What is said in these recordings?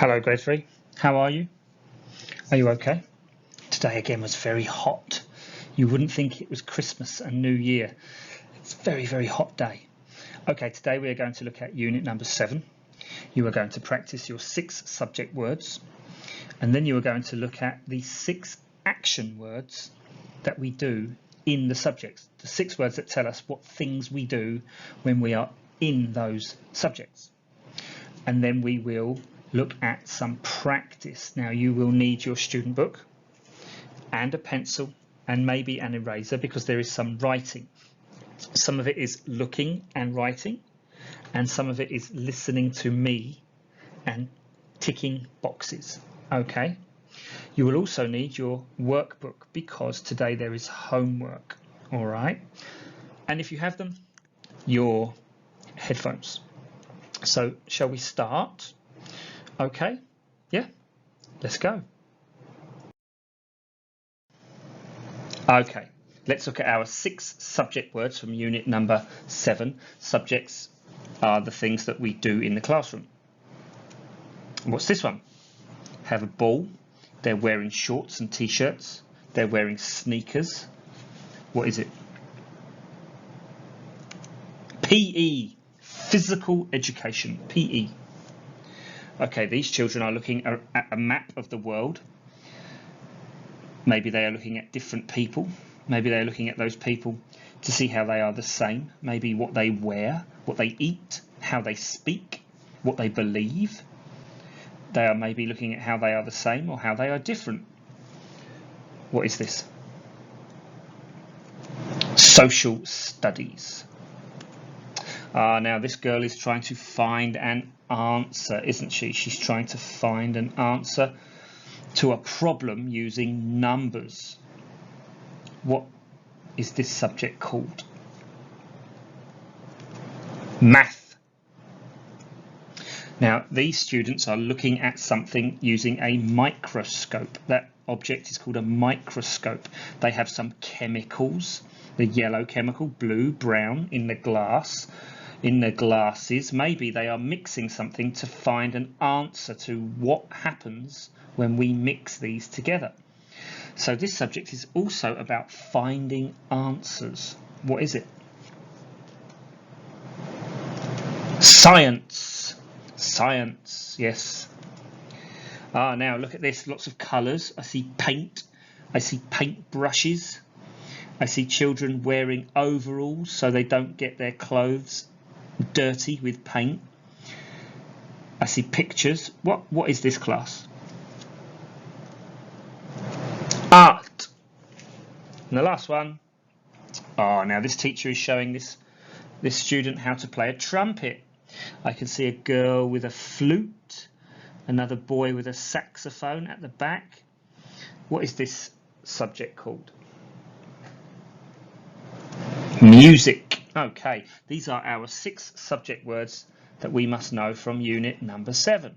Hello, grade 3. How are you? Are you okay? Today again was very hot. You wouldn't think it was Christmas and New Year. It's a very, very hot day. Okay, today we are going to look at unit number 7. You are going to practice your 6 subject words, and then you are going to look at the 6 action words that we do in the subjects. The 6 words that tell us what things we do when we are in those subjects. And then we will look at some practice. Now you will need your student book and a pencil and maybe an eraser because there is some writing. Some of it is looking and writing, and some of it is listening to me and ticking boxes. Okay. You will also need your workbook because today there is homework. All right. And if you have them, your headphones. So shall we start? Okay, yeah, let's go. Okay, let's look at our 6 subject words from unit number 7. Subjects are the things that we do in the classroom. What's this one? Have a ball. They're wearing shorts and t-shirts. They're wearing sneakers. What is it? PE, physical education, PE. Okay, these children are looking at a map of the world. Maybe they are looking at different people. Maybe they are looking at those people to see how they are the same. Maybe what they wear, what they eat, how they speak, what they believe. They are maybe looking at how they are the same or how they are different. What is this? Social studies. Now this girl is trying to find an answer, isn't she? She's trying to find an answer to a problem using numbers. What is this subject called? Math. Now these students are looking at something using a microscope. That object is called a microscope. They have some chemicals, the yellow chemical, blue, brown in the glass. In the glasses, maybe they are mixing something to find an answer to what happens when we mix these together. So this subject is also about finding answers. What is it? Science. Science, yes. Now look at this, lots of colours. I see paint. I see paint brushes. I see children wearing overalls so they don't get their clothes dirty with paint. I see pictures. What is this class? Art. And the last one. Now this teacher is showing this student how to play a trumpet. I can see a girl with a flute, another boy with a saxophone at the back. What is this subject called? Music. Okay, these are our 6 subject words that we must know from unit number 7.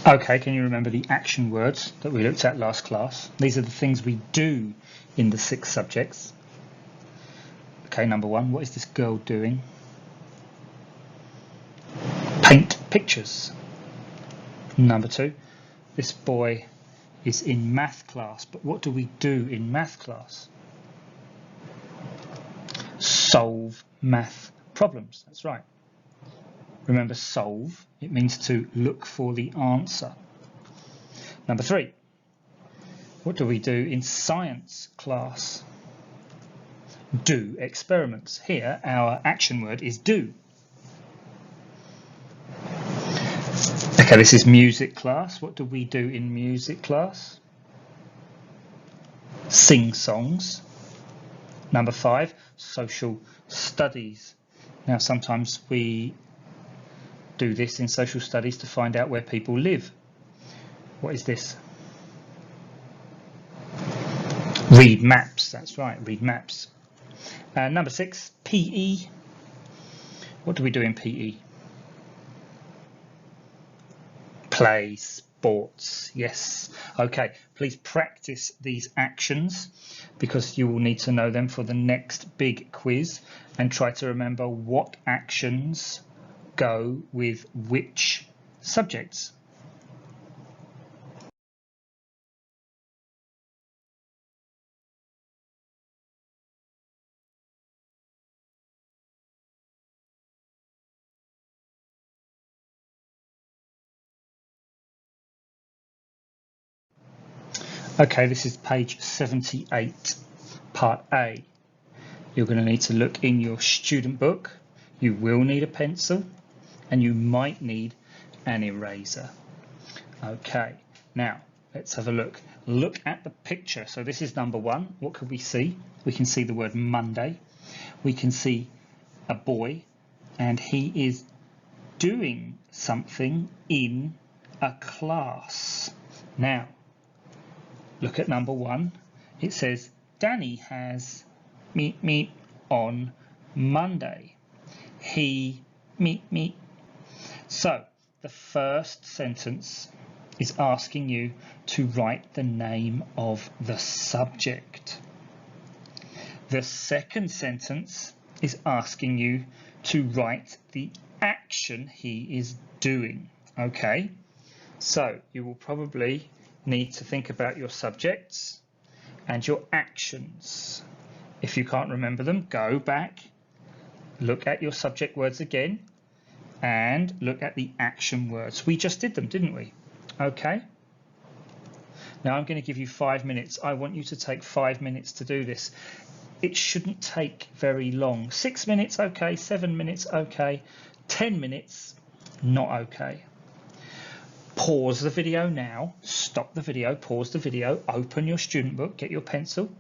Okay, can you remember the action words that we looked at last class? These are the things we do in the 6 subjects. Okay, number 1, what is this girl doing? Paint pictures. Number 2, this boy is in math class, but what do we do in math class? Solve math problems. That's right. Remember, solve, it means to look for the answer. Number 3, what do we do in science class? Do experiments. Here, our action word is do. Okay, this is music class. What do we do in music class? Sing songs. Number 5, social studies. Now sometimes we do this in social studies to find out where people live. What is this? Read maps. That's right, read maps. Number 6, PE. What do we do in PE? Play sports. Yes. Okay, please practice these actions because you will need to know them for the next big quiz, and try to remember what actions go with which subjects? Okay, this is page 78, part A. You're going to need to look in your student book. You will need a pencil and you might need an eraser. Okay, now let's have a look. Look at the picture. So this is number 1. What could we see? We can see the word Monday. We can see a boy and he is doing something in a class. Now, look at number 1. It says, Danny has meet on Monday. He meet. So, the first sentence is asking you to write the name of the subject. The second sentence is asking you to write the action he is doing. Okay, so you will probably need to think about your subjects and your actions. If you can't remember them, go back, look at your subject words again, and look at the action words. We just did them, didn't we? Okay. Now I'm going to give you 5 minutes. I want you to take 5 minutes to do this. It shouldn't take very long. 6 minutes, okay. 7 minutes, okay. 10 minutes, not okay. Pause the video now, stop the video, pause the video, open your student book, get your pencil,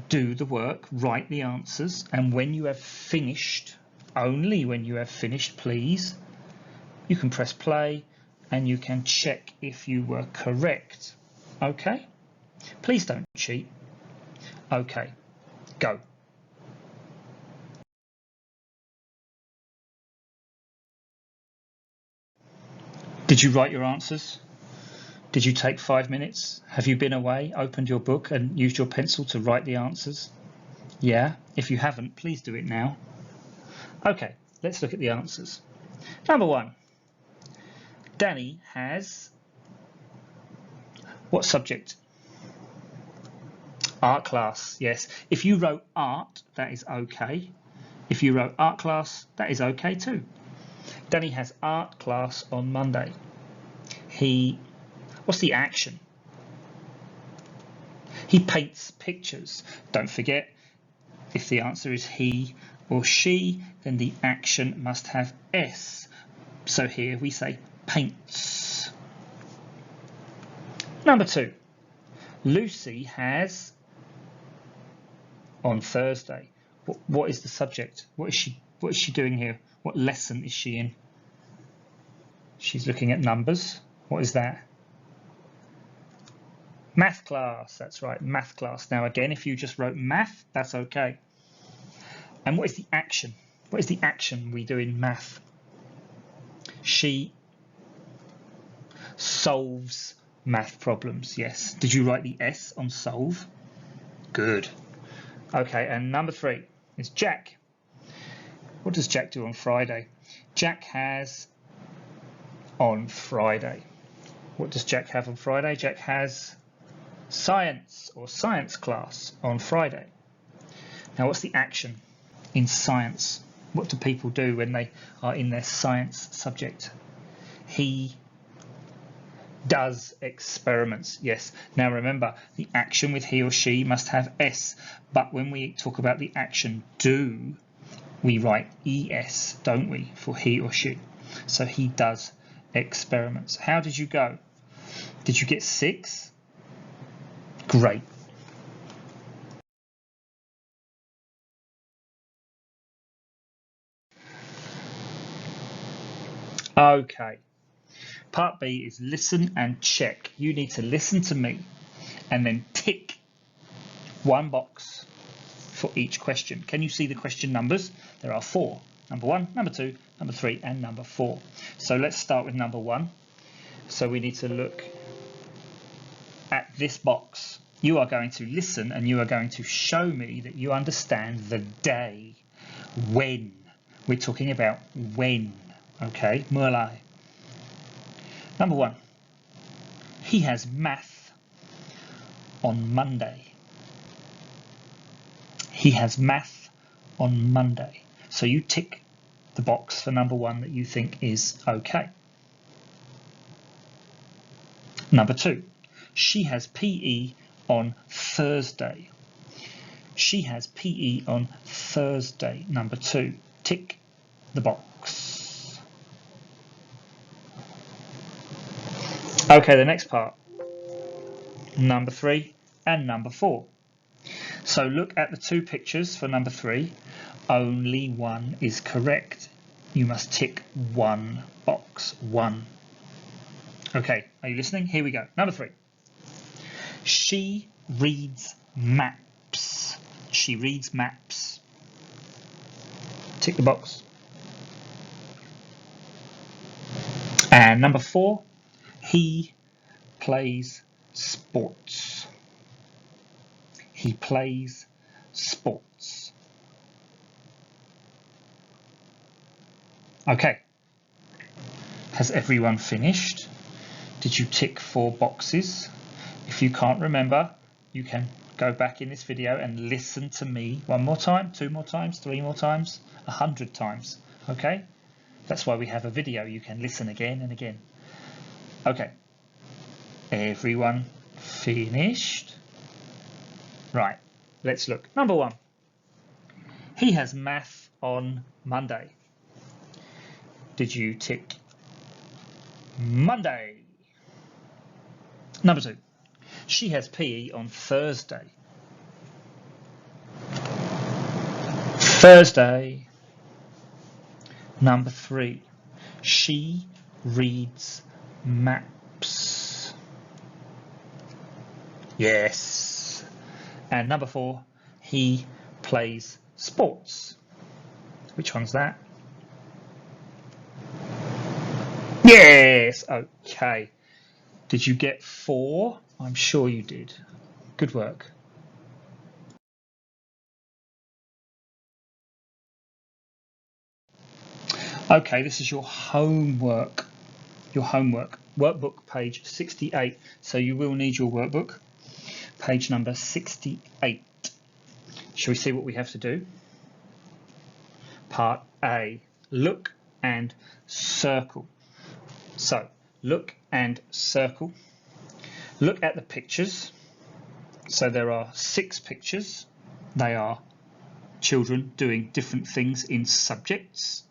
do the work, write the answers, and when you have finished, only when you have finished, please, you can press play and you can check if you were correct. Okay? Please don't cheat. Okay, go. Did you write your answers? Did you take 5 minutes? Have you been away, opened your book and used your pencil to write the answers? Yeah? If you haven't, please do it now. Okay, let's look at the answers. Number 1. Danny has what subject? Art class, yes. If you wrote art, that is okay. If you wrote art class, that is okay too. Danny has art class on Monday. What's the action? He paints pictures. Don't forget, if the answer is he or she, then the action must have S. So here we say paints. Number 2. Lucy has on Thursday. What is the subject? What is she doing here? What lesson is she in? She's looking at numbers. What is that? Math class, that's right, math class. Now again, if you just wrote math, that's okay. And what is the action? What is the action we do in math? She solves math problems, yes. Did you write the S on solve? Good. Okay, and number 3 is Jack. What does Jack do on Friday? Jack has on Friday. What does Jack have on Friday? Jack has science or science class on Friday. Now what's the action in science? What do people do when they are in their science subject? He does experiments, yes. Now remember, the action with he or she must have S, but when we talk about the action do, we write ES, don't we, for he or she. So he does experiments. How did you go? Did you get 6? Great. Okay. Part B is listen and check. You need to listen to me and then tick 1 box for each question. Can you see the question numbers? There are 4. Number 1, number 2, number 3, and number 4. So let's start with number 1. So we need to look at this box. You are going to listen and you are going to show me that you understand the day. When. We're talking about when. Okay, เมื่อไร Number 1. He has math on Monday. He has math on Monday. So you tick the box for number 1 that you think is okay. Number 2. She has PE on Thursday. She has PE on Thursday. Number 2. Tick the box. Okay, the next part. Number 3 and number 4. So look at the 2 pictures for number 3. Only one is correct. You must tick 1 box. 1. Okay, are you listening? Here we go. Number 3. She reads maps. She reads maps. Tick the box. And number 4. He plays sports. He plays sports. Okay. Has everyone finished? Did you tick 4 boxes? If you can't remember, you can go back in this video and listen to me 1 more time, 2 more times, 3 more times, 100 times. Okay? That's why we have a video. You can listen again and again. Okay. Everyone finished? Right. Let's look. Number 1. He has math on Monday. Did you tick Monday? Number 2. She has PE on Thursday. Thursday. Number 3. She reads maps. Yes. And number 4. He plays sports. Which one's that? Yes. Okay. Did you get 4? I'm sure you did. Good work. Okay, this is your homework. Your homework. Workbook page 68. So you will need your workbook. Page number 68. Shall we see what we have to do? Part A. Look and circle. So, look and circle. Look at the pictures. So there are 6 pictures. They are children doing different things in subjects.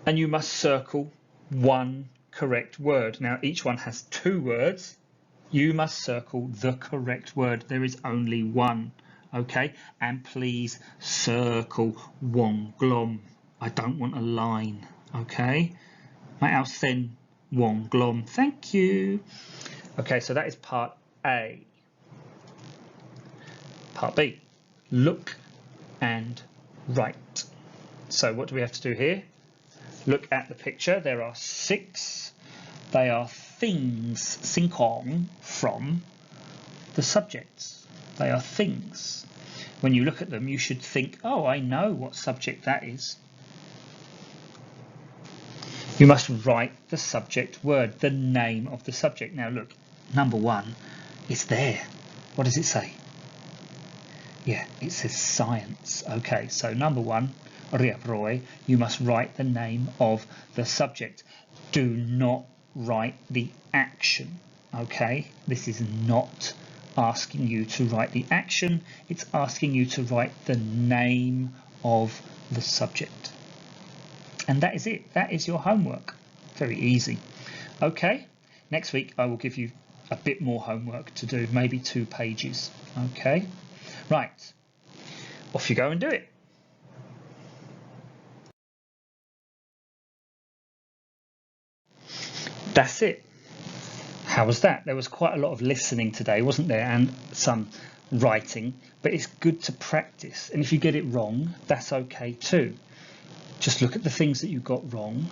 And you must circle 1 correct word. Now each one has 2 words. You must circle the correct word. There is only 1. Okay? And please circle wong glom. I don't want a line. Okay? Mai ao sen wong glom. Thank you. Okay, so that is part A. Part B. Look and write. So what do we have to do here? Look at the picture. There are 6. They are things, singkong, from the subjects. They are things. When you look at them, you should think, oh, I know what subject that is. You must write the subject word, the name of the subject. Now look, number 1 is there. What does it say? Yeah, it says science. Okay, so number 1, Riaproy, you must write the name of the subject. Do not write the action. Okay, this is not asking you to write the action. It's asking you to write the name of the subject. And that is it. That is your homework. Very easy. Okay, next week I will give you a bit more homework to do, maybe 2 pages. Okay, right, off you go and do it. That's it. How was that? There was quite a lot of listening today, wasn't there? And some writing, but it's good to practice. And if you get it wrong, that's okay too. Just look at the things that you got wrong,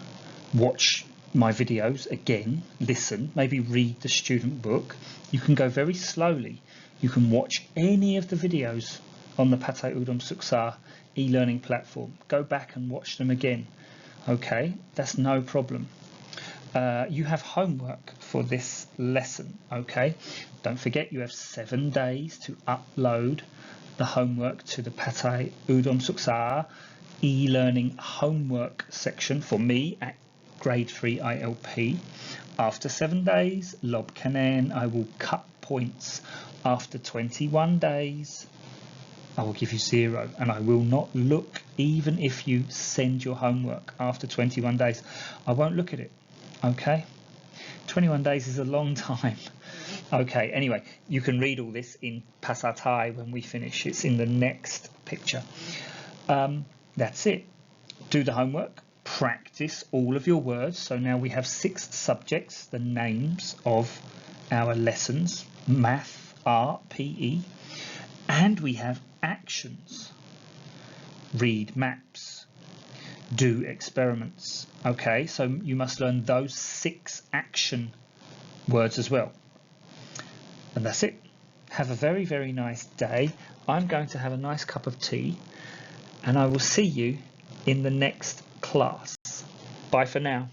watch my videos again, listen, maybe read the student book. You can go very slowly. You can watch any of the videos on the Patay Udom Suksa e-learning platform. Go back and watch them again. Okay, that's no problem. You have homework for this lesson, okay? Don't forget you have 7 days to upload the homework to the Patay Udom Suksa e-learning homework section for me at grade 3 ILP. After 7 days, Lob Kanan, I will cut points. After 21 days, I will give you 0, and I will not look even if you send your homework after 21 days. I won't look at it, okay? 21 days is a long time. Okay, anyway, you can read all this in Pasatai when we finish. It's in the next picture. That's it. Do the homework. Practice all of your words. So now we have 6 subjects, the names of our lessons, math, art, PE, and we have actions. Read maps, do experiments. Okay, so you must learn those 6 action words as well. And that's it. Have a very, very nice day. I'm going to have a nice cup of tea, and I will see you in the next class. Bye for now.